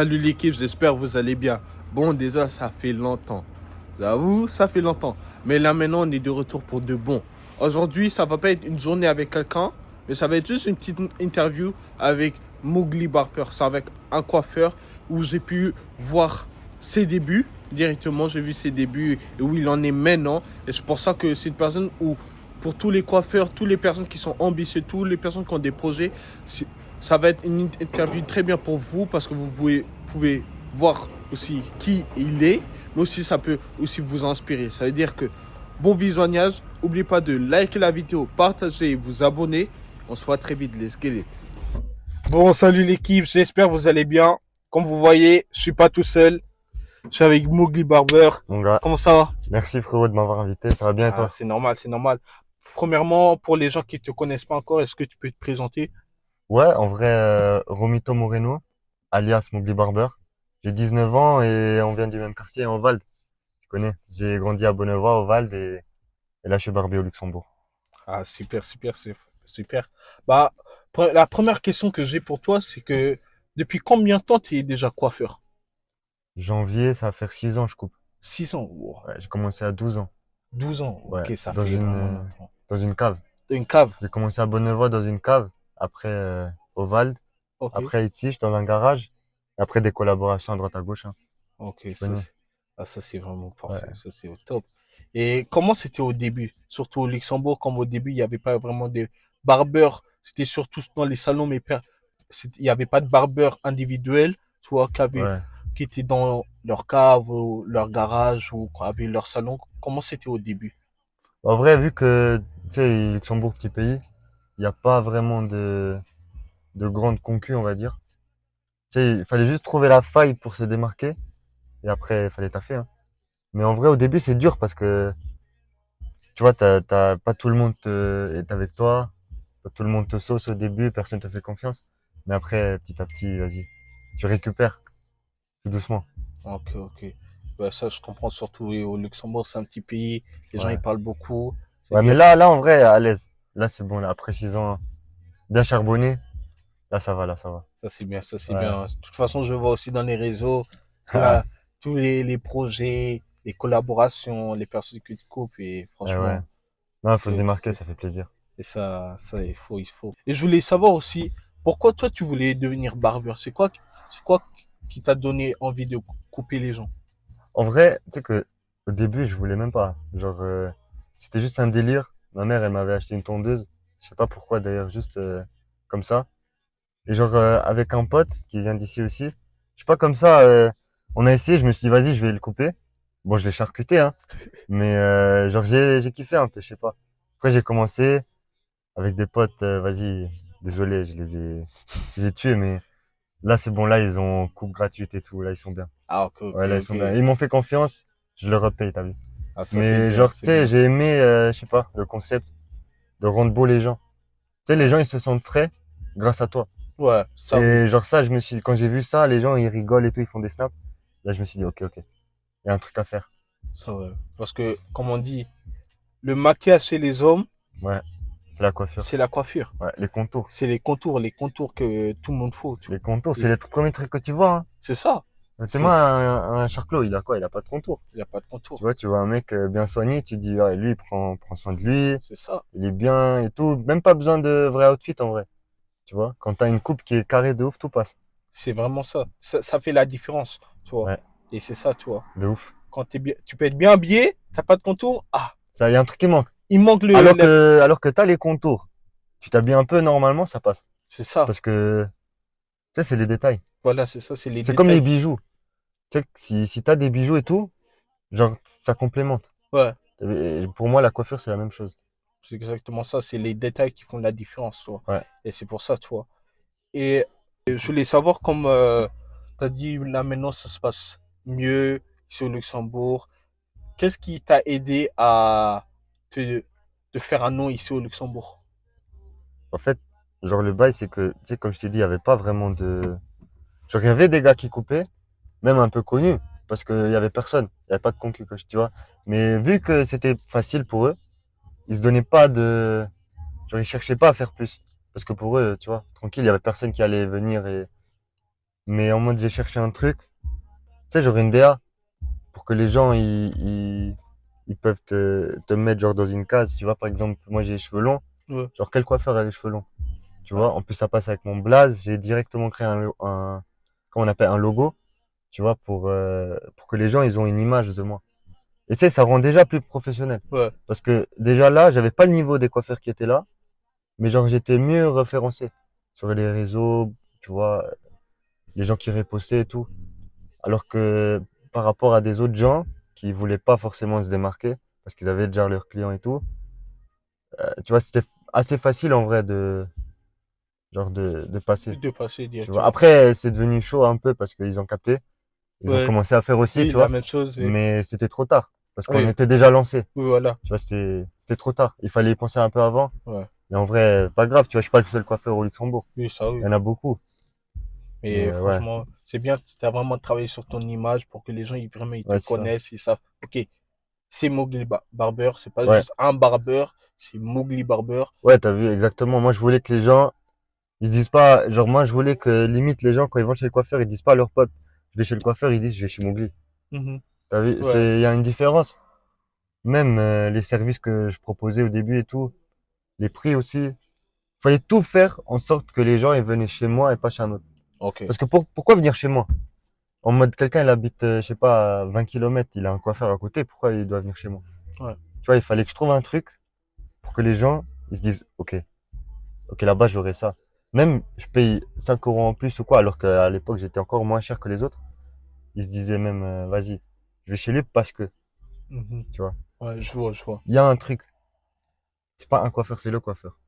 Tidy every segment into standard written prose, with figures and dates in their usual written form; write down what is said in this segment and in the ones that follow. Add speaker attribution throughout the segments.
Speaker 1: Salut l'équipe, j'espère que vous allez bien. Bon, déjà, ça fait longtemps. J'avoue, ça fait longtemps. Mais là, maintenant, on est de retour pour de bon. Aujourd'hui, ça va pas être une journée avec quelqu'un, mais ça va être juste une petite interview avec Mowgli Barber. C'est avec un coiffeur où j'ai pu voir ses débuts directement. J'ai vu ses débuts et où il en est maintenant. Et c'est pour ça que c'est une personne où, pour tous les coiffeurs, toutes les personnes qui sont ambitieuses, toutes les personnes qui ont des projets, ça va être une interview très bien pour vous parce que vous pouvez voir aussi qui il est, mais aussi ça peut aussi vous inspirer. Ça veut dire que bon visionnage, n'oubliez pas de liker la vidéo, partager et vous abonner. On se voit très vite, les squelettes. Bon, salut l'équipe, j'espère que vous allez bien. Comme vous voyez, je suis pas tout seul, je suis avec Mowgli Barber.
Speaker 2: Mon gars,
Speaker 1: Comment ça va?
Speaker 2: merci frérot de m'avoir invité, ça va bien et
Speaker 1: Ah,
Speaker 2: toi?
Speaker 1: c'est normal, c'est normal. Premièrement, pour les gens qui ne te connaissent pas encore, est-ce que tu peux te présenter?
Speaker 2: Ouais, en vrai, Romito Moreno, alias Mowgli Barber. J'ai 19 ans et on vient du même quartier, en Valde. Tu connais? J'ai grandi à Bonnevoie, au Valde et là je suis barbier au Luxembourg.
Speaker 1: Ah, super, super, super. Bah, la première question que j'ai pour toi, c'est que depuis combien de temps tu es déjà coiffeur?
Speaker 2: Janvier, ça va faire 6 ans je coupe.
Speaker 1: 6 ans, wow.
Speaker 2: Ouais, j'ai commencé à 12 ans.
Speaker 1: 12 ans,
Speaker 2: Ouais,
Speaker 1: ok, ça fait vraiment longtemps.
Speaker 2: dans une cave.
Speaker 1: Une cave,
Speaker 2: J'ai commencé à Bonnevoie dans une cave, après au Valde,
Speaker 1: ok,
Speaker 2: après ici, dans un garage, et après des collaborations à droite à gauche, hein.
Speaker 1: ok,
Speaker 2: Tu connais?
Speaker 1: ça c'est vraiment parfait,
Speaker 2: Ouais.
Speaker 1: ça c'est au top. Et comment c'était au début? Surtout au Luxembourg, comme au début, il n'y avait pas vraiment de barbeurs, c'était surtout dans les salons, mais il n'y avait pas de barbeurs individuels, tu vois,
Speaker 2: Ouais.
Speaker 1: qui étaient dans leur cave ou leur garage ou qui avaient leur salon. Comment c'était au début?
Speaker 2: En vrai, vu que, tu sais, Luxembourg, petit pays, il n'y a pas vraiment de grande concu, on va dire. Tu sais, il fallait juste trouver la faille pour se démarquer. Et après, il fallait taffer, hein. Mais en vrai, au début, c'est dur parce que, tu vois, pas tout le monde est avec toi. Pas tout le monde te sauce au début, personne te fait confiance. Mais après, petit à petit, vas-y, tu récupères tout doucement.
Speaker 1: Ok, ok. Ouais, ça, je comprends surtout. Oui, au Luxembourg, c'est un petit pays, les gens, ils
Speaker 2: Ouais.
Speaker 1: parlent beaucoup.
Speaker 2: Ouais, mais
Speaker 1: C'est-à-dire,
Speaker 2: là, en vrai, à l'aise. Là, c'est bon, là, après 6 ans, bien charbonné. Là, ça va, là, ça va.
Speaker 1: ça, c'est bien, ça, c'est
Speaker 2: Ouais.
Speaker 1: bien. De toute façon, je vois aussi dans les réseaux, là, tous les projets, les collaborations, les personnes que tu coupes, et
Speaker 2: Ouais.
Speaker 1: franchement,
Speaker 2: Non, il faut se
Speaker 1: c'est,
Speaker 2: démarquer,
Speaker 1: c'est-
Speaker 2: ça fait plaisir.
Speaker 1: et ça, il faut, il faut. Et je voulais savoir aussi, pourquoi toi, tu voulais devenir barbeur? C'est quoi qui t'a donné envie de couper les gens?
Speaker 2: En vrai, tu sais que au début, je voulais même pas. Genre, c'était juste un délire. Ma mère, elle m'avait acheté une tondeuse. Je sais pas pourquoi d'ailleurs, juste comme ça. Et genre, avec un pote qui vient d'ici aussi. Je sais pas comme ça. On a essayé. Je me suis dit, vas-y, je vais le couper. Bon, je l'ai charcuté, hein. Mais genre, j'ai kiffé un peu. Je sais pas. Après, j'ai commencé avec des potes. Vas-y, désolé, je les ai tués, mais là, c'est bon. Là, ils ont coupe gratuite et tout. Là, ils sont bien.
Speaker 1: Ah, ok, ok,
Speaker 2: Ouais, là, ils
Speaker 1: ok.
Speaker 2: sont bien. Ils m'ont fait confiance, je le repaye, t'as vu.
Speaker 1: Ah, ça, c'est
Speaker 2: Mais
Speaker 1: bien,
Speaker 2: genre, tu
Speaker 1: c'est
Speaker 2: sais,
Speaker 1: bien.
Speaker 2: j'ai aimé, je sais pas, le concept de rendre beau les gens. Tu sais, les gens, ils se sentent frais grâce à toi.
Speaker 1: Ouais, ça, oui.
Speaker 2: Et genre ça, quand j'ai vu ça, les gens, ils rigolent et tout, ils font des snaps. Là, je me suis dit, ok, il y a un truc à faire.
Speaker 1: Ça, ouais. Parce que, comme on dit, le maquillage chez les hommes,
Speaker 2: Ouais, c'est la coiffure.
Speaker 1: c'est la coiffure.
Speaker 2: Ouais,
Speaker 1: C'est les contours que tout le monde faut.
Speaker 2: les contours, c'est
Speaker 1: Et
Speaker 2: les premiers trucs que tu vois, hein.
Speaker 1: c'est ça.
Speaker 2: Tellement
Speaker 1: C'est,
Speaker 2: un charclo, il a quoi? Il a pas de contour.
Speaker 1: il n'y a pas de contour.
Speaker 2: Tu vois un mec bien soigné, tu dis, ouais, lui, il prend soin de lui,
Speaker 1: C'est ça.
Speaker 2: il est bien et tout. Même pas besoin de vrai outfit en vrai. Tu vois, quand t'as une coupe qui est carrée de ouf, tout passe.
Speaker 1: C'est vraiment ça. Ça fait la différence, tu vois.
Speaker 2: Ouais,
Speaker 1: Et c'est ça, tu vois.
Speaker 2: de ouf.
Speaker 1: Quand t'es bien, tu peux être bien habillé, t'as pas de contour. Ah,
Speaker 2: Ça, y a un truc qui manque.
Speaker 1: il manque
Speaker 2: Alors que t'as les contours. Tu t'habilles un peu normalement, ça passe.
Speaker 1: c'est ça.
Speaker 2: Parce que, tu sais, c'est les détails.
Speaker 1: Voilà, c'est ça, c'est les
Speaker 2: C'est comme les
Speaker 1: détails.
Speaker 2: bijoux. Tu sais, que si t'as des bijoux et tout, genre, ça complémente.
Speaker 1: Ouais,
Speaker 2: Et pour moi, la coiffure, c'est la même chose.
Speaker 1: c'est exactement ça. C'est les détails qui font la différence, tu vois.
Speaker 2: Ouais.
Speaker 1: Et c'est pour ça, tu vois. Et je voulais savoir, comme tu as dit, là maintenant ça se passe mieux ici au Luxembourg. Qu'est-ce qui t'a aidé à te faire un nom ici au Luxembourg?
Speaker 2: En fait, genre, le bail, c'est que, tu sais, comme je t'ai dit, il y avait pas vraiment de. Genre, il y avait des gars qui coupaient, même un peu connus, parce qu'il y avait personne. Il y avait pas de concu, tu vois. Mais vu que c'était facile pour eux, ils se donnaient pas de. Genre, ils cherchaient pas à faire plus. Parce que pour eux, tu vois, tranquille, il y avait personne qui allait venir et. mais en mode j'ai cherché un truc. Tu sais, genre une DA, pour que les gens, ils peuvent te mettre genre dans une case. Tu vois, par exemple, moi j'ai les cheveux longs.
Speaker 1: Ouais.
Speaker 2: Genre, quel coiffeur a les cheveux longs? Tu vois,
Speaker 1: Ah,
Speaker 2: en plus, ça passe avec mon blaze. J'ai directement créé comment on appelle, un logo, tu vois, pour que les gens, ils ont une image de moi. Et tu sais, ça rend déjà plus professionnel.
Speaker 1: ouais.
Speaker 2: Parce que déjà là, j'avais pas le niveau des coiffeurs qui étaient là, mais genre, j'étais mieux référencé sur les réseaux, tu vois, les gens qui repostaient et tout. Alors que par rapport à des autres gens qui voulaient pas forcément se démarquer, parce qu'ils avaient déjà leurs clients et tout, tu vois, c'était assez facile en vrai de passer.
Speaker 1: De passer
Speaker 2: Tu vois.
Speaker 1: directement.
Speaker 2: Après, c'est devenu chaud un peu parce qu'ils ont capté. Ils ont
Speaker 1: Ouais.
Speaker 2: commencé à faire aussi,
Speaker 1: Oui,
Speaker 2: tu
Speaker 1: la
Speaker 2: vois.
Speaker 1: même chose.
Speaker 2: Mais c'était trop tard. Parce qu'on
Speaker 1: Oui,
Speaker 2: était déjà lancé.
Speaker 1: oui, voilà.
Speaker 2: Tu vois, c'était trop tard. Il fallait y penser un peu avant.
Speaker 1: Ouais.
Speaker 2: Mais en vrai, pas grave. Tu vois, je suis pas le seul coiffeur au Luxembourg.
Speaker 1: Oui, ça,
Speaker 2: Il y
Speaker 1: oui.
Speaker 2: en a beaucoup. Mais
Speaker 1: Mais
Speaker 2: ouais,
Speaker 1: franchement, c'est bien, tu as vraiment travaillé sur ton image pour que les gens, vraiment, ils te
Speaker 2: ouais, c'est ça.
Speaker 1: connaissent, ils savent, ok, c'est Mowgli Barber, c'est pas
Speaker 2: Ouais,
Speaker 1: juste un barbeur, c'est Mowgli Barber.
Speaker 2: ouais, t'as vu, exactement. Moi, je voulais que les gens, ils se disent pas, genre, moi, je voulais que limite les gens, quand ils vont chez le coiffeur, ils disent pas à leurs potes, je vais chez le coiffeur, ils disent, je vais chez Mowgli.
Speaker 1: Mhm.
Speaker 2: T'as vu,
Speaker 1: Ouais,
Speaker 2: il y a une différence. Même les services que je proposais au début et tout, les prix aussi. Fallait tout faire en sorte que les gens ils venaient chez moi et pas chez un autre.
Speaker 1: ok.
Speaker 2: Parce que pourquoi venir chez moi? En mode quelqu'un il habite, je sais pas, à 20 km, il a un coiffeur à côté, pourquoi il doit venir chez moi?
Speaker 1: Ouais.
Speaker 2: Tu vois, il fallait que je trouve un truc pour que les gens ils se disent ok, ok là-bas j'aurai ça. Même je paye 5 euros en plus ou quoi, alors qu'à l'époque j'étais encore moins cher que les autres. Ils se disaient même vas-y, je vais chez lui parce que,
Speaker 1: Mhm.
Speaker 2: tu vois.
Speaker 1: Ouais, je vois, je vois.
Speaker 2: Il y a un truc, c'est pas un coiffeur, c'est le coiffeur.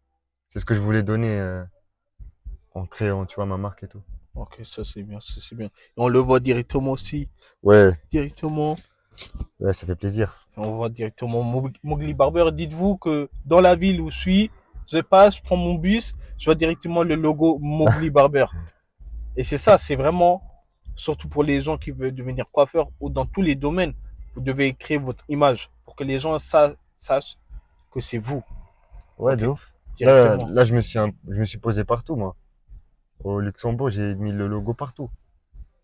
Speaker 2: C'est ce que je voulais donner en créant, tu vois, ma marque et tout.
Speaker 1: Ok, ça c'est bien, ça c'est bien. Et on le voit directement aussi,
Speaker 2: Ouais,
Speaker 1: directement.
Speaker 2: ouais, ça fait plaisir.
Speaker 1: On voit directement Mowgli Barber. Dites-vous que dans la ville où je suis, je passe, je prends mon bus, je vois directement le logo Mowgli Barber. Et c'est ça, c'est vraiment, surtout pour les gens qui veulent devenir coiffeur ou dans tous les domaines, vous devez créer votre image pour que les gens sachent que c'est vous.
Speaker 2: Ouais, de
Speaker 1: Ok,
Speaker 2: ouf.
Speaker 1: directement.
Speaker 2: Là, je me suis posé partout, moi. Au Luxembourg, j'ai mis le logo partout.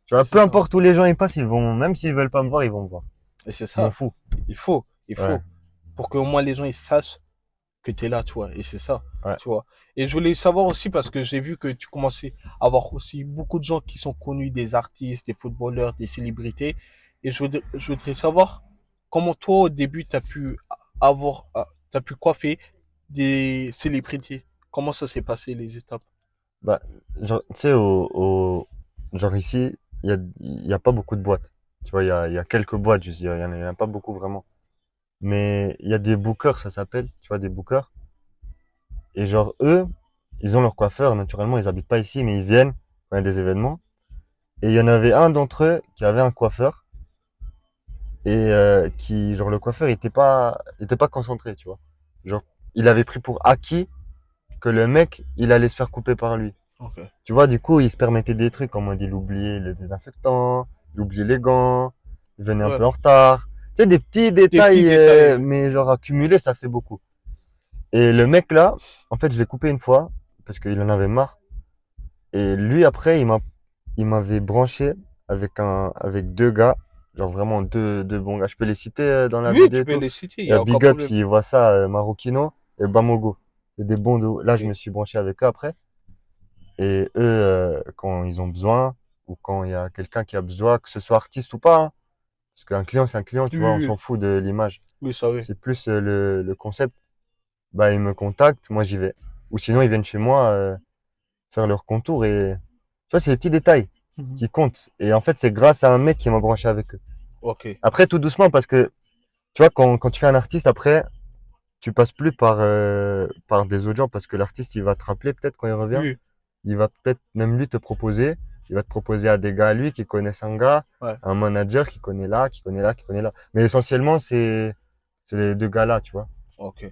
Speaker 2: Tu
Speaker 1: Et
Speaker 2: vois,
Speaker 1: c'est
Speaker 2: peu
Speaker 1: ça.
Speaker 2: importe où les gens ils passent, ils vont, même s'ils veulent pas me voir, ils vont me voir.
Speaker 1: Et c'est
Speaker 2: Je m'en
Speaker 1: ça.
Speaker 2: fous.
Speaker 1: Il faut, il
Speaker 2: Ouais,
Speaker 1: faut. Pour qu'au moins les gens ils sachent que tu es là, tu vois. Et c'est ça,
Speaker 2: ouais.
Speaker 1: tu vois. Et je voulais savoir aussi, parce que j'ai vu que tu commençais à avoir aussi beaucoup de gens qui sont connus, des artistes, des footballeurs, des célébrités. Et je voudrais savoir comment toi, au début, tu as pu t'as pu coiffer des célébrités. Comment ça s'est passé, les étapes?
Speaker 2: Bah, genre, tu sais, genre ici, il y a pas beaucoup de boîtes. Tu vois, il y a quelques boîtes, je veux dire, il y en a pas beaucoup vraiment. Mais il y a des bookers, ça s'appelle, tu vois, des bookers. Et genre, eux, ils ont leur coiffeur, naturellement, ils habitent pas ici, mais ils viennent quand il y a des événements. Et il y en avait un d'entre eux qui avait un coiffeur. Et qui genre le coiffeur il était pas concentré, tu vois, genre il avait pris pour acquis que le mec il allait se faire couper par lui,
Speaker 1: Ok.
Speaker 2: tu vois. Du coup il se permettait des trucs comme il oubliait le désinfectant, il oubliait les gants, il venait un
Speaker 1: Ouais.
Speaker 2: peu en retard, tu sais, des petits
Speaker 1: Des petits
Speaker 2: détails
Speaker 1: détails.
Speaker 2: mais genre accumulés ça fait beaucoup. Et le mec là, en fait je l'ai coupé une fois parce qu'il en avait marre. Et lui après il m'avait branché avec deux gars, genre vraiment deux bons gars. Je peux les citer dans la
Speaker 1: Oui,
Speaker 2: vidéo
Speaker 1: tu
Speaker 2: et
Speaker 1: peux
Speaker 2: tout.
Speaker 1: les citer, il
Speaker 2: Il
Speaker 1: n'y
Speaker 2: y a
Speaker 1: a aucun
Speaker 2: Big Up
Speaker 1: problème.
Speaker 2: s'ils voient ça, Marokino et Bamogo. C'est des bons de... Là, je me
Speaker 1: Ok.
Speaker 2: suis branché avec eux après. Et eux, quand ils ont besoin, ou quand il y a quelqu'un qui a besoin, que ce soit artiste ou pas, hein, parce qu'un client, c'est un client, tu
Speaker 1: Oui,
Speaker 2: vois, on
Speaker 1: oui,
Speaker 2: s'en fout de l'image.
Speaker 1: oui, ça oui.
Speaker 2: C'est plus le concept. Bah, ils me contactent, moi j'y vais. Ou sinon, ils viennent chez moi faire leur contour et... Tu vois, c'est les petits détails
Speaker 1: Mhm.
Speaker 2: qui comptent. Et en fait, c'est grâce à un mec qui m'a branché avec eux.
Speaker 1: Ok.
Speaker 2: Après, tout doucement, parce que, tu vois, quand tu fais un artiste, après, tu passes plus par des autres gens, parce que l'artiste, il va te rappeler peut-être quand il revient.
Speaker 1: Oui,
Speaker 2: Il va peut-être même lui te proposer. Il va te proposer à des gars à lui qui connaissent un gars,
Speaker 1: ouais.
Speaker 2: un manager qui connaît là, qui connaît là, qui connaît là. Mais essentiellement, c'est les deux gars-là, tu vois.
Speaker 1: Ok.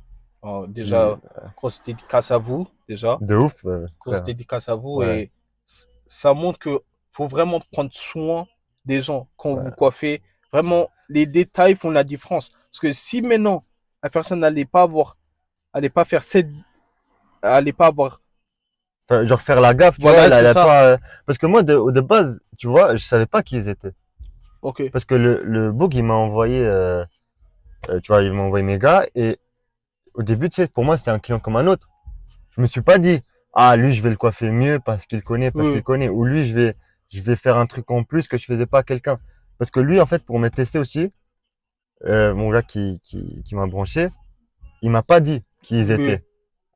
Speaker 1: Alors,
Speaker 2: Qui,
Speaker 1: déjà, grosse dédicace à vous, déjà.
Speaker 2: de ouf,
Speaker 1: Grosse
Speaker 2: frère.
Speaker 1: dédicace à vous.
Speaker 2: Ouais,
Speaker 1: Et ça montre que faut vraiment prendre soin des gens quand vous
Speaker 2: ouais,
Speaker 1: coiffez. Vraiment, les détails font la différence. Parce que si maintenant, la personne n'allait pas avoir, allait pas faire cette, allait pas avoir
Speaker 2: Enfin, genre faire la gaffe, tu vois,
Speaker 1: Voilà, c'est
Speaker 2: elle a
Speaker 1: ça.
Speaker 2: pas, parce que moi, de base, tu vois, je savais pas qui ils étaient.
Speaker 1: Ok.
Speaker 2: Parce que le book, il m'a envoyé, tu vois, il m'a envoyé mes gars, et au début, tu sais, pour moi, c'était un client comme un autre. Je me suis pas dit, ah, lui, je vais le coiffer mieux parce qu'il
Speaker 1: Oui,
Speaker 2: connaît, ou lui, je vais faire un truc en plus que je faisais pas à quelqu'un. Parce que lui, en fait, pour me tester aussi, mon gars qui m'a branché, il m'a pas dit qui ils
Speaker 1: oui,
Speaker 2: étaient.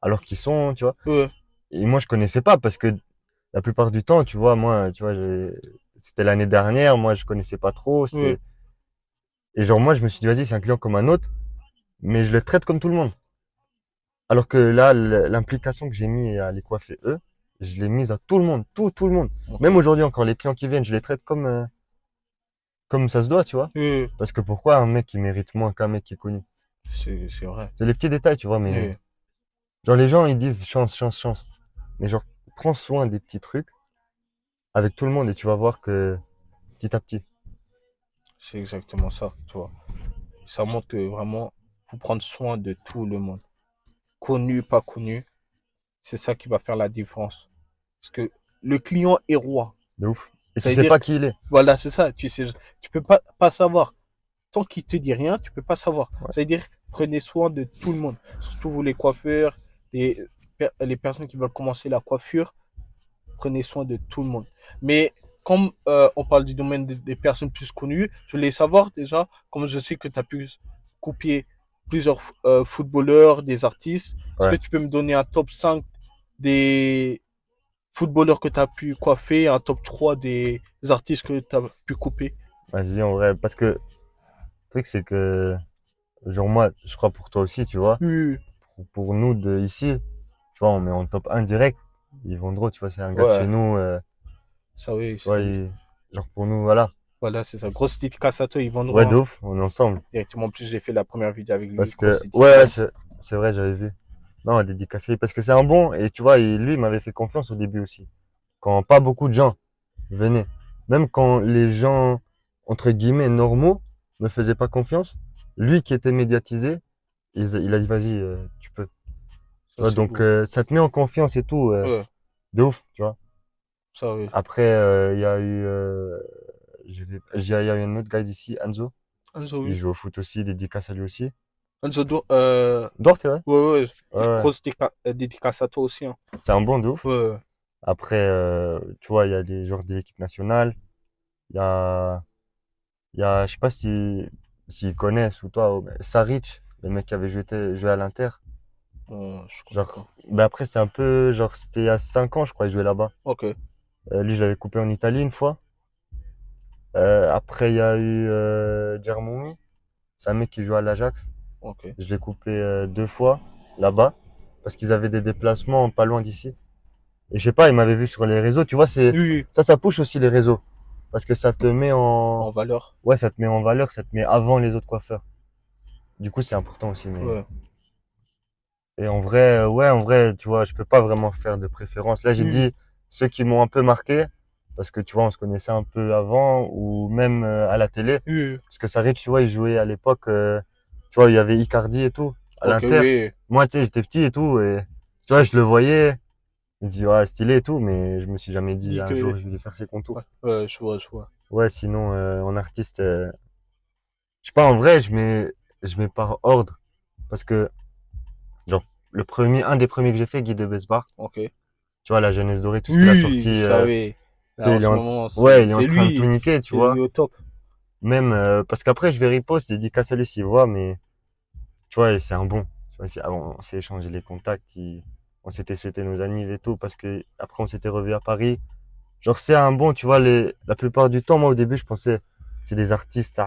Speaker 2: Alors qu'ils sont, tu vois.
Speaker 1: oui,
Speaker 2: Et moi, je connaissais pas parce que la plupart du temps, tu vois, moi, tu vois, c'était l'année dernière, moi, je connaissais pas trop,
Speaker 1: oui.
Speaker 2: et genre, moi, je me suis dit, vas-y, c'est un client comme un autre, mais je le traite comme tout le monde. Alors que là, l'implication que j'ai mis à les coiffer eux, je l'ai mise à tout le monde, tout le monde.
Speaker 1: Ok.
Speaker 2: Même aujourd'hui encore, les clients qui viennent, je les traite comme ça se doit, tu vois.
Speaker 1: Oui,
Speaker 2: Parce que pourquoi un mec qui mérite moins qu'un mec qui est connu?
Speaker 1: c'est vrai.
Speaker 2: C'est les petits détails, tu vois, mais
Speaker 1: Oui,
Speaker 2: genre les gens ils disent chance, chance, chance. Mais genre, prends soin des petits trucs avec tout le monde et tu vas voir que petit à petit.
Speaker 1: c'est exactement ça, tu vois. Ça montre que vraiment, faut prendre soin de tout le monde. Connu, pas connu, c'est ça qui va faire la différence. Parce que le client est roi.
Speaker 2: De ouf. Et
Speaker 1: Ça
Speaker 2: tu
Speaker 1: veut
Speaker 2: sais
Speaker 1: dire
Speaker 2: pas
Speaker 1: que,
Speaker 2: qui il est.
Speaker 1: voilà, c'est ça. Tu sais, tu peux pas savoir. Tant qu'il te dit rien, tu peux pas savoir.
Speaker 2: Ouais.
Speaker 1: Ça veut dire, prenez soin de tout le monde. Surtout vous les coiffeurs, les, les personnes qui veulent commencer la coiffure, prenez soin de tout le monde. Mais comme on parle du domaine des personnes plus connues, je voulais savoir déjà, comme je sais que tu as pu copier plusieurs footballeurs, des artistes, est-ce que
Speaker 2: Ouais.
Speaker 1: tu peux me donner un top 5 des footballeurs que tu as pu coiffer, un top 3 des artistes que tu as pu couper?
Speaker 2: Vas-y, en vrai. Parce que le truc, c'est que, genre, moi, je crois pour toi aussi, tu vois.
Speaker 1: Oui,
Speaker 2: Pour nous de ici, tu vois, on met en top 1 direct. Ils vont droit, tu vois, c'est un gars de chez
Speaker 1: ouais,
Speaker 2: nous.
Speaker 1: ça oui,
Speaker 2: Tu vois, genre, pour nous, voilà.
Speaker 1: voilà, c'est ça. Grosse dédicace à toi, Yvan
Speaker 2: Ouais, de
Speaker 1: Noir.
Speaker 2: ouf, on est ensemble.
Speaker 1: Directement, en plus, j'ai fait la première vidéo avec lui.
Speaker 2: Parce
Speaker 1: Grosse
Speaker 2: que, ouais,
Speaker 1: dédicace.
Speaker 2: c'est vrai, j'avais vu. Non, dédicacé. Parce que c'est un bon, et tu vois, lui, il m'avait fait confiance au début aussi. Quand pas beaucoup de gens venaient. Même quand les gens, entre guillemets, normaux, me faisaient pas confiance, lui qui était médiatisé, il a dit, vas-y, tu peux. Tu
Speaker 1: Ça,
Speaker 2: vois,
Speaker 1: c'est
Speaker 2: donc,
Speaker 1: beau.
Speaker 2: ça te met en confiance et tout,
Speaker 1: Ouais,
Speaker 2: de ouf, tu vois.
Speaker 1: ça, oui.
Speaker 2: Après, il y a eu, il y a eu un autre gars d'ici, Anzo.
Speaker 1: Anzo,
Speaker 2: Il
Speaker 1: oui.
Speaker 2: joue au foot aussi, dédicace à lui aussi.
Speaker 1: Anzo,
Speaker 2: Dort, c'est vrai?
Speaker 1: ouais, ouais.
Speaker 2: Ouais, ouais.
Speaker 1: Grosse dédicace à toi aussi, hein.
Speaker 2: C'est un bon de ouf.
Speaker 1: Ouais,
Speaker 2: Après, tu vois, il y a des joueurs de l'équipe nationale. Il y a, je sais pas s'ils connaissent ou toi, mais Saric, le mec qui avait joué à l'Inter.
Speaker 1: je connais
Speaker 2: Genre,
Speaker 1: pas.
Speaker 2: ben après, c'était un peu, genre, c'était il y a 5 ans, je crois, il jouait là-bas.
Speaker 1: Ok,
Speaker 2: Lui, je l'avais coupé en Italie une fois. Après, il y a eu Djermoumi. C'est un mec qui joue à l'Ajax.
Speaker 1: ok.
Speaker 2: Je l'ai coupé 2 fois là-bas parce qu'ils avaient des déplacements pas loin d'ici. Et je sais pas, ils m'avaient vu sur les réseaux. Tu vois,
Speaker 1: Oui, oui,
Speaker 2: ça push aussi les réseaux parce que ça te met
Speaker 1: en valeur.
Speaker 2: ouais, ça te met en valeur, ça te met avant les autres coiffeurs. Du coup, c'est important aussi.
Speaker 1: Ouais.
Speaker 2: Et en vrai, ouais, en vrai, tu vois, je peux pas vraiment faire de préférence. Là, j'ai
Speaker 1: Oui,
Speaker 2: dit ceux qui m'ont un peu marqué parce que tu vois, on se connaissait un peu avant ou même à la télé.
Speaker 1: oui, oui.
Speaker 2: Parce que Sarri, tu vois, il jouait à l'époque, tu vois, il y avait Icardi et tout à
Speaker 1: Ok,
Speaker 2: l'Inter.
Speaker 1: oui.
Speaker 2: Moi, tu sais, j'étais petit et tout et tu vois, je le voyais, je me dis ouais, stylé et tout, mais je me suis jamais dit
Speaker 1: Dis
Speaker 2: un
Speaker 1: que.
Speaker 2: jour je vais lui faire ses contours.
Speaker 1: Ouais, ouais, je vois, je vois.
Speaker 2: Ouais, sinon en artiste, je sais pas, en vrai, je mets par ordre parce que genre un des premiers que j'ai fait, Guy de Besbar.
Speaker 1: Ok.
Speaker 2: Tu vois, la jeunesse dorée, tout ce qu'il a sorti,
Speaker 1: Oui, ça, oui.
Speaker 2: tu
Speaker 1: Là,
Speaker 2: sais,
Speaker 1: en ce moment,
Speaker 2: ouais, il est en
Speaker 1: c'est
Speaker 2: train de tout
Speaker 1: lui.
Speaker 2: niquer, tu
Speaker 1: C'est lui
Speaker 2: vois.
Speaker 1: au top.
Speaker 2: Même, parce qu'après, je vais repost, dédicace à lui s'il voit, mais, tu vois, et c'est un bon. Tu vois, on s'est échangé les contacts, on s'était souhaité nos anniv et tout, parce que, après, on s'était revu à Paris. Genre, c'est un bon, tu vois, la plupart du temps, moi, au début, je pensais, c'est des artistes,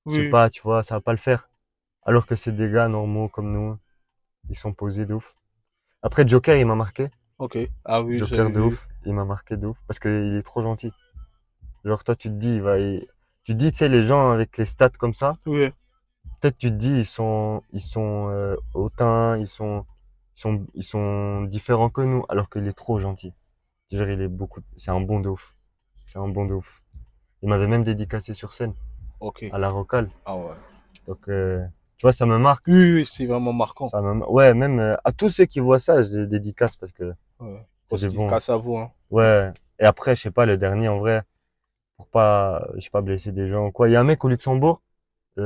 Speaker 2: je sais
Speaker 1: Oui.
Speaker 2: pas, tu vois, ça va pas le faire. Alors que c'est des gars normaux comme nous, ils sont posés de ouf. Après, Joker, il m'a marqué.
Speaker 1: Ok. Ah oui,
Speaker 2: Joker
Speaker 1: j'avais
Speaker 2: de
Speaker 1: vu.
Speaker 2: ouf, il m'a marqué de ouf, parce qu'il est trop gentil. Genre, toi, tu te dis, tu te dis, tu sais, les gens avec les stats comme ça,
Speaker 1: Oui.
Speaker 2: peut-être tu te dis, ils sont hautains, ils sont différents que nous, alors qu'il est trop gentil. Genre, c'est un bon de ouf. C'est un bon de ouf. Il m'avait même dédicacé sur scène,
Speaker 1: Ok.
Speaker 2: à la Rocale.
Speaker 1: Ah ouais.
Speaker 2: Donc, tu vois, ça me marque.
Speaker 1: Oui, oui, c'est vraiment marquant.
Speaker 2: Ouais, même à tous ceux qui voient ça, je les dédicace parce que
Speaker 1: Ouais.
Speaker 2: C'était
Speaker 1: Grosse
Speaker 2: bon.
Speaker 1: dédicace à vous, hein.
Speaker 2: Ouais. Et après, je sais pas, le dernier, en vrai, pour pas, je sais pas, blesser des gens ou quoi. Il y a un mec au Luxembourg,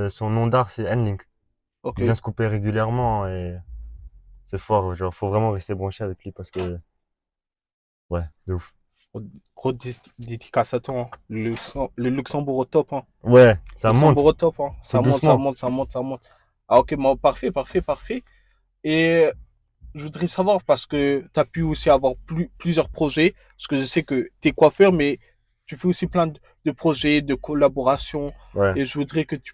Speaker 2: son nom d'art, c'est Enlink.
Speaker 1: Ok.
Speaker 2: Il vient se couper régulièrement et c'est fort. Genre, faut vraiment rester branché avec lui parce que, ouais, de ouf.
Speaker 1: Gros dédicace à toi, hein. Le Luxembourg au top, hein.
Speaker 2: Ouais, ça
Speaker 1: Luxembourg
Speaker 2: monte,
Speaker 1: au top, hein.
Speaker 2: tout
Speaker 1: Ça monte, ça
Speaker 2: doucement.
Speaker 1: monte, ça monte, ça monte. Ah, ok, bon, parfait, parfait, parfait. Et je voudrais savoir, parce que tu as pu aussi avoir plusieurs projets, parce que je sais que tu es coiffeur, mais tu fais aussi plein de projets, de collaborations,
Speaker 2: Ouais.
Speaker 1: et je voudrais que tu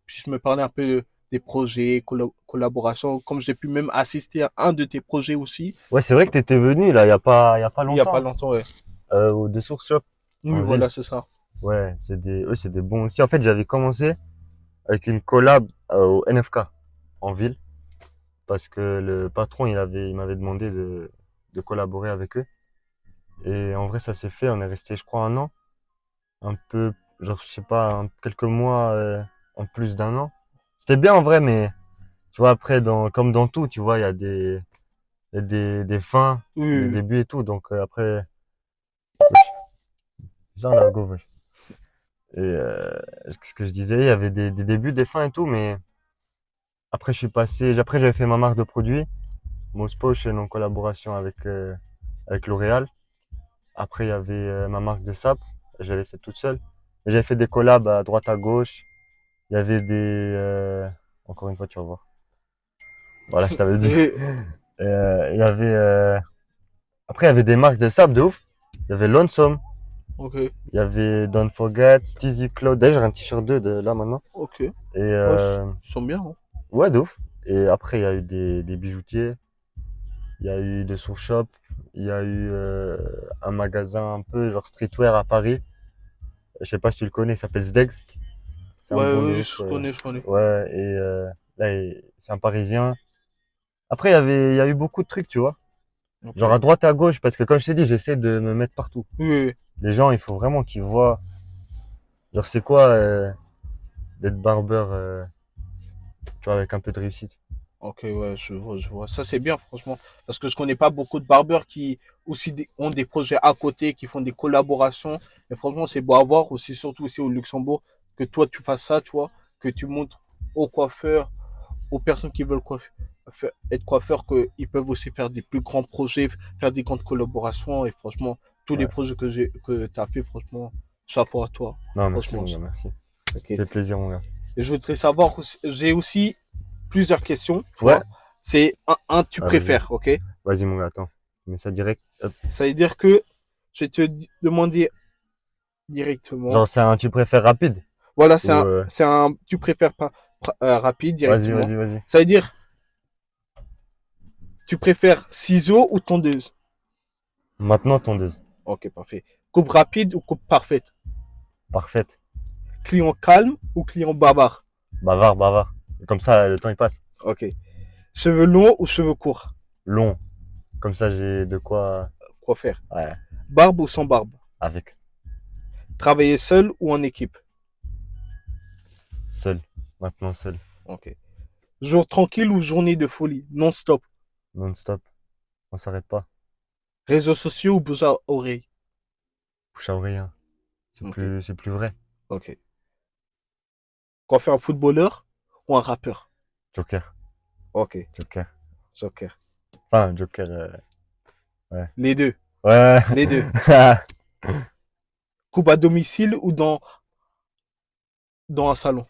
Speaker 1: puisses me parler un peu des projets, collaborations, comme j'ai pu même assister à un de tes projets aussi,
Speaker 2: Ouais, c'est vrai que t'étais venu, là, il y a pas
Speaker 1: il y a pas
Speaker 2: longtemps,
Speaker 1: longtemps, ouais.
Speaker 2: au The Source Shop,
Speaker 1: Oui,
Speaker 2: en ville.
Speaker 1: voilà, c'est ça.
Speaker 2: Ouais, eux, c'est des bons aussi. En fait, j'avais commencé avec une collab, au NFK, en ville. Parce que le patron, il m'avait demandé de collaborer avec eux. Et en vrai, ça s'est fait. On est resté, je crois, un an. Un peu, genre, je sais pas, quelques mois, en plus d'un an. C'était bien en vrai, mais tu vois, après, comme dans tout, tu vois, il y a des fins,
Speaker 1: Oui,
Speaker 2: des
Speaker 1: oui, oui.
Speaker 2: débuts et tout. Donc, après, genre, là, go, wesh. Et, ce que je disais, il y avait des débuts, des fins et tout, mais après, après, j'avais fait ma marque de produits, Moss Potion, en collaboration avec L'Oréal. Après, il y avait ma marque de sap, j'avais fait toute seule. Et j'avais fait des collabs à droite à gauche. Il y avait encore une fois, tu vas voir. Voilà, je t'avais dit.
Speaker 1: Et-
Speaker 2: Il y avait, après, il y avait des marques de sap de ouf. Il y avait Lonesome,
Speaker 1: ok,
Speaker 2: il y avait Don't Forget, Steezy Cloud. D'ailleurs, j'ai un t-shirt 2 de là maintenant.
Speaker 1: ok.
Speaker 2: Et
Speaker 1: Ouais, ils sont bien, hein.
Speaker 2: ouais, de ouf. Et après, il y a eu des bijoutiers, il y a eu des source shops, il y a eu un magasin un peu genre streetwear à Paris. Je sais pas si tu le connais, il s'appelle Sdegs. C'est un
Speaker 1: Ouais,
Speaker 2: bon de
Speaker 1: ouais,
Speaker 2: ouf.
Speaker 1: je connais, je connais.
Speaker 2: Ouais, et là, c'est un Parisien. Après, il y a eu beaucoup de trucs, tu vois.
Speaker 1: Ok.
Speaker 2: Genre à droite, à gauche, parce que comme je t'ai dit, j'essaie de me mettre partout.
Speaker 1: Oui, oui, oui.
Speaker 2: Les gens, il faut vraiment qu'ils voient. Genre, c'est quoi d'être barbeur, tu vois, avec un peu de réussite.
Speaker 1: Ok, ouais, je vois, je vois. Ça, c'est bien, franchement. Parce que je connais pas beaucoup de barbeurs qui aussi ont des projets à côté, qui font des collaborations. Et franchement, c'est beau à voir aussi, surtout aussi au Luxembourg, que toi, tu fasses ça, tu vois, que tu montres aux coiffeurs, aux personnes qui veulent être coiffeurs, qu'ils peuvent aussi faire des plus grands projets, faire des grandes collaborations. Et franchement, tous les
Speaker 2: Ouais.
Speaker 1: projets que tu as fait, franchement, chapeau à toi.
Speaker 2: Non, merci,
Speaker 1: Franchement,
Speaker 2: mon gars, merci. Ça fait
Speaker 1: t'inquiète.
Speaker 2: plaisir, mon gars.
Speaker 1: Et je voudrais savoir, j'ai aussi plusieurs questions, tu
Speaker 2: Ouais.
Speaker 1: vois. C'est un tu
Speaker 2: Ah, vas-y.
Speaker 1: préfères, ok?
Speaker 2: Vas-y, mon gars, attends. Je mets ça direct. Hop.
Speaker 1: Ça veut dire que je vais te demander directement.
Speaker 2: Genre, c'est un tu préfères rapide?
Speaker 1: Voilà,
Speaker 2: Ou,
Speaker 1: c'est un tu préfères pas rapide
Speaker 2: vas-y,
Speaker 1: directement.
Speaker 2: vas-y, vas-y.
Speaker 1: Ça veut dire tu préfères ciseaux ou tondeuse?
Speaker 2: Maintenant, tondeuse.
Speaker 1: Ok, parfait. Coupe rapide ou coupe parfaite?
Speaker 2: Parfaite.
Speaker 1: Client calme ou client bavard?
Speaker 2: Bavard, bavard. Et comme ça, le temps, il passe.
Speaker 1: Ok. Cheveux longs ou cheveux courts?
Speaker 2: Long. Comme ça, j'ai de quoi.
Speaker 1: Quoi faire?
Speaker 2: Ouais,
Speaker 1: Barbe ou sans barbe?
Speaker 2: avec.
Speaker 1: Travailler seul ou en équipe?
Speaker 2: Seul. Maintenant, seul.
Speaker 1: Ok. Jour tranquille ou journée de folie? Non-stop.
Speaker 2: Non-stop. On s'arrête pas.
Speaker 1: Réseaux sociaux ou bouche à oreille?
Speaker 2: Bouche à oreille, hein.
Speaker 1: Ok.
Speaker 2: C'est plus vrai.
Speaker 1: Ok. Quoi faire un footballeur ou un rappeur?
Speaker 2: Joker.
Speaker 1: Ok.
Speaker 2: Joker.
Speaker 1: Joker.
Speaker 2: Enfin, Joker, ouais.
Speaker 1: Les deux.
Speaker 2: Ouais.
Speaker 1: Les deux. Coupe à domicile ou dans un salon?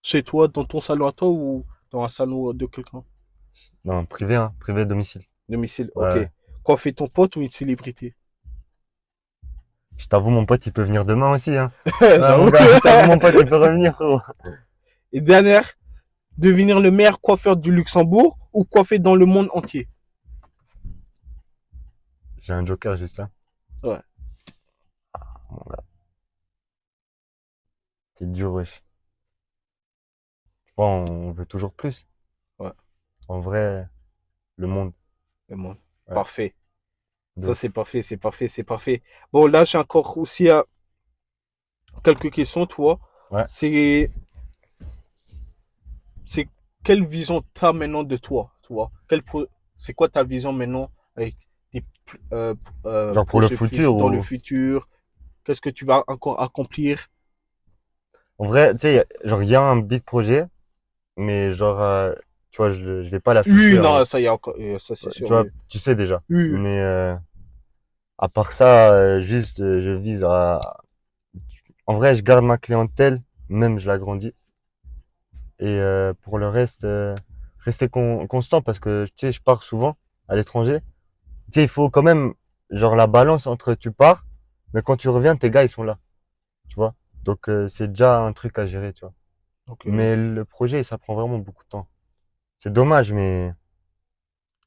Speaker 1: Chez toi, dans ton salon à toi ou dans un salon de quelqu'un?
Speaker 2: Non, privé, hein. Privé, domicile.
Speaker 1: Domicile,
Speaker 2: Ouais,
Speaker 1: ok.
Speaker 2: ouais.
Speaker 1: Quoi fait ton pote ou une célébrité?
Speaker 2: Je t'avoue, mon pote, il peut venir demain aussi, hein. Ouais, mon
Speaker 1: J'avoue.
Speaker 2: gars, je t'avoue, mon pote, il peut revenir, frérot.
Speaker 1: Et dernière, devenir le meilleur coiffeur du Luxembourg ou coiffer dans le monde entier?
Speaker 2: J'ai un Joker, juste là.
Speaker 1: Ouais.
Speaker 2: Mon gars, c'est dur, wesh. Tu vois, on veut toujours plus.
Speaker 1: Ouais.
Speaker 2: En vrai, le monde.
Speaker 1: Mais bon,
Speaker 2: Ouais,
Speaker 1: parfait.
Speaker 2: de
Speaker 1: Ça, c'est
Speaker 2: ouf.
Speaker 1: parfait, c'est parfait, c'est parfait. Bon, là, j'ai encore aussi quelques questions, toi.
Speaker 2: Ouais.
Speaker 1: C'est, c'est quelle vision t'as maintenant de toi, tu vois? C'est quoi ta vision maintenant avec tes
Speaker 2: Genre pour le
Speaker 1: projets
Speaker 2: futur
Speaker 1: dans le
Speaker 2: ou...
Speaker 1: futur? Qu'est-ce que tu vas encore accomplir?
Speaker 2: En vrai, tu sais, genre, il y a un big projet, mais genre, tu vois, je vais pas
Speaker 1: Oui,
Speaker 2: l'afficher.
Speaker 1: non, ça y est encore, ça c'est
Speaker 2: Tu
Speaker 1: sûr,
Speaker 2: vois,
Speaker 1: oui.
Speaker 2: tu sais déjà.
Speaker 1: Oui,
Speaker 2: Mais à part ça, juste, je vise à... En vrai, je garde ma clientèle, même je l'agrandis. Et pour le reste, rester constant parce que, tu sais, je pars souvent à l'étranger. Tu sais, il faut quand même, genre, la balance entre tu pars, mais quand tu reviens, tes gars, ils sont là, tu vois. Donc, c'est déjà un truc à gérer, tu vois.
Speaker 1: ok,
Speaker 2: Mais le projet, ça prend vraiment beaucoup de temps. C'est dommage, mais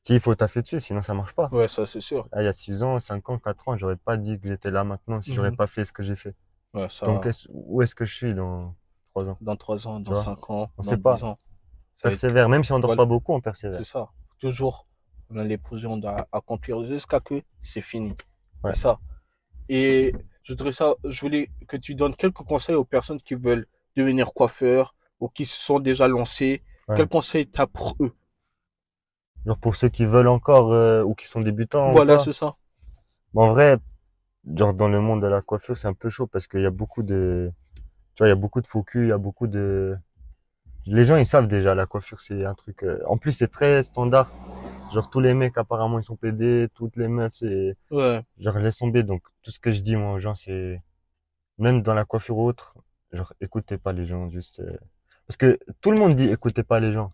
Speaker 2: si, il faut taffer dessus, sinon ça marche pas.
Speaker 1: ouais, ça c'est sûr.
Speaker 2: Là, il y a 6 ans, 5 ans, 4 ans, j'aurais pas dit que j'étais là maintenant si j'aurais
Speaker 1: Mhm.
Speaker 2: pas fait ce que j'ai fait.
Speaker 1: Ouais,
Speaker 2: Donc,
Speaker 1: ça,
Speaker 2: où est-ce que je suis dans 3 ans?
Speaker 1: dans 3 ans,
Speaker 2: Tu
Speaker 1: dans
Speaker 2: vois?
Speaker 1: 5 ans,
Speaker 2: On
Speaker 1: dans
Speaker 2: sait pas.
Speaker 1: 10 ans, ça va être,
Speaker 2: Persévère. Même si on dort
Speaker 1: voilà,
Speaker 2: pas beaucoup, on
Speaker 1: c'est
Speaker 2: persévère.
Speaker 1: ça. Toujours, on a les projets, on doit accomplir jusqu'à que c'est fini.
Speaker 2: Ouais.
Speaker 1: C'est ça. Et je voulais que tu donnes quelques conseils aux personnes qui veulent devenir coiffeurs ou qui se sont déjà lancés.
Speaker 2: Ouais.
Speaker 1: Quels conseils tu as pour eux?
Speaker 2: Genre pour ceux qui veulent encore ou qui sont débutants ou
Speaker 1: Voilà,
Speaker 2: quoi.
Speaker 1: c'est ça.
Speaker 2: Mais en vrai, genre dans le monde de la coiffure, c'est un peu chaud parce qu'il y a beaucoup de, tu vois, il y a beaucoup de faux culs, il y a beaucoup de, les gens ils savent déjà la coiffure c'est un truc. En plus c'est très standard. Genre tous les mecs apparemment ils sont pédés, toutes les meufs c'est,
Speaker 1: Ouais,
Speaker 2: genre laisse tomber. Donc tout ce que je dis moi aux gens c'est, même dans la coiffure ou autre, genre écoutez pas les gens juste. Parce que tout le monde dit écoutez pas les gens,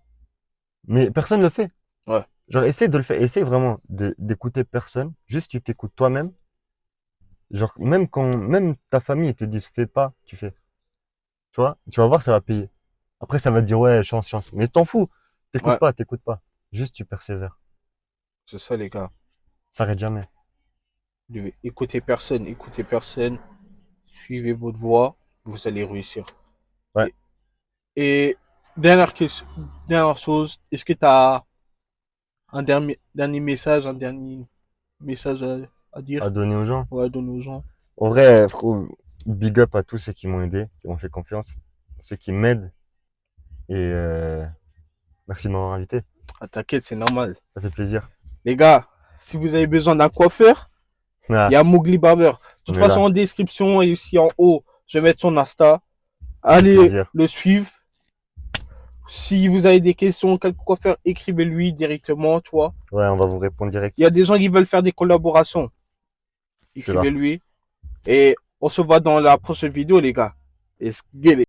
Speaker 2: mais personne le fait.
Speaker 1: ouais,
Speaker 2: Genre, essaie de le faire, essaie vraiment d'écouter personne. Juste, tu t'écoutes toi-même. Genre, même quand, même ta famille te dit, fais pas, tu fais. Tu vois, tu vas voir, ça va payer. Après, ça va te dire, ouais, chance, chance. Mais t'en fous. T'écoutes
Speaker 1: ouais.
Speaker 2: pas, t'écoutes pas. Juste, tu persévères.
Speaker 1: C'est ça, les gars.
Speaker 2: Ça s'arrête jamais.
Speaker 1: Écoutez personne, suivez votre voie, vous allez réussir.
Speaker 2: Ouais.
Speaker 1: Et, et dernière chose, est-ce que tu as un dernier message à
Speaker 2: À
Speaker 1: dire,
Speaker 2: donner aux gens.
Speaker 1: ou à donner aux gens?
Speaker 2: En vrai, frérot, big up à tous ceux qui m'ont aidé, qui m'ont fait confiance, ceux qui m'aident. Et merci de m'avoir invité.
Speaker 1: Ah, t'inquiète, c'est normal.
Speaker 2: Ça fait plaisir.
Speaker 1: Les gars, si vous avez besoin d'un coiffeur, il
Speaker 2: Ah,
Speaker 1: y a Mowgli Barber. De toute
Speaker 2: on est
Speaker 1: façon,
Speaker 2: là.
Speaker 1: en description et ici en haut, je vais mettre son Insta.
Speaker 2: Avec
Speaker 1: Allez
Speaker 2: plaisir.
Speaker 1: le suivre. Si vous avez des questions, quel coiffeur, écrivez-lui directement, tu vois.
Speaker 2: Ouais, on va vous répondre
Speaker 1: Il y
Speaker 2: direct.
Speaker 1: a des gens qui veulent faire des collaborations.
Speaker 2: Je suis là.
Speaker 1: Écrivez-lui. Et on se voit dans la prochaine vidéo, les gars. Et